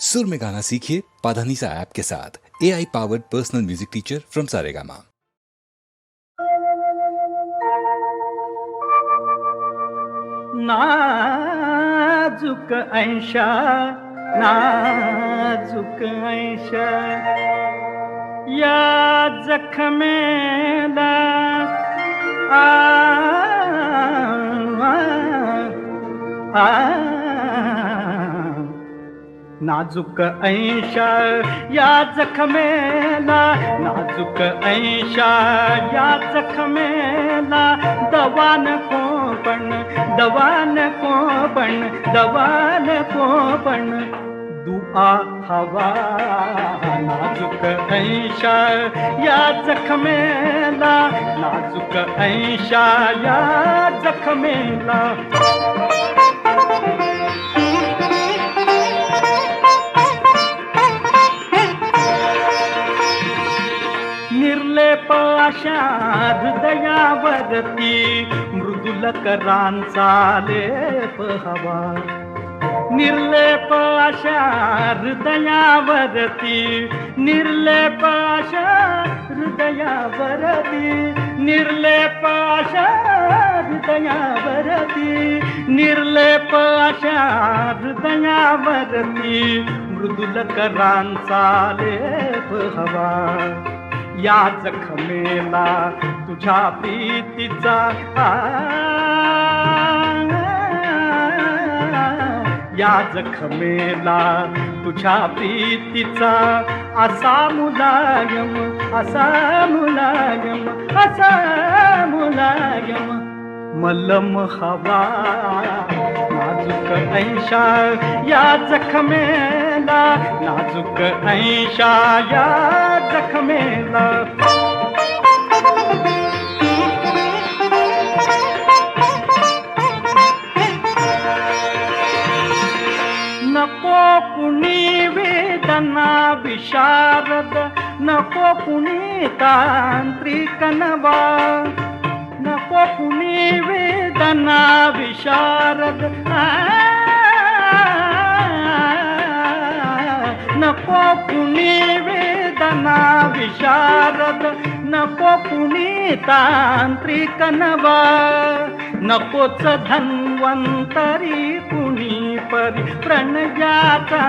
सुर में गाना सीखिए पाधानीसा ऐप के साथ। AI powered personal music teacher from Saregama. नाजुक ऐशा नाजुक ऐशा या जखमेला आ, आ, नाजुक ऐशा या जखमेला नाजुक ऐशा या जखमेला दवान कोपण दुआ हवा नाजुक ऐशा या जखमेला नाजुक ऐशा या जखमेला निर्लेप अशा हृदयावरती मृदुल करांचा लेप हवा निर्लेप अशा हृदयावरती निर्लेप अशा हृदयावरती निर्लेप अशा हृदयावरती निर्लेप अशा हृदयावरती मृदुल करांचा लेप हवा या जखमेला तुझ्या प्रीतीचा या जखमेला तुझ्या प्रीतीचा असा मुलायम असा मुलायम असा मुलायम मलम हवा नाजुक ऐशा या जखमेला नाजुक ऐशा या जखमेला नको कुणी वेदना विशारद नको कुणी तांत्रिक नवा नको कुणी वेदना विशारद नको कुणी वेदना विशारद नको कुणी तांत्रिक नवा नकोच धन्वंतरी कुणी परी प्रणयाचा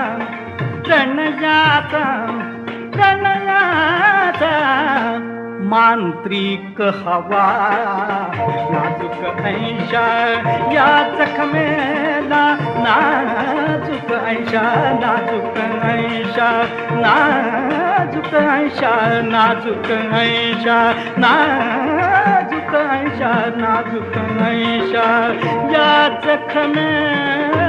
प्रणयाचा प्रणयाचा मांत्रिक हवा नाजुक ऐशा या जखमेला नाजुक ऐशा नाजुक ऐशा नाजुक ऐशा नाजुक ऐशा नाजुक ऐशा नाजुक ऐशा या जखमेला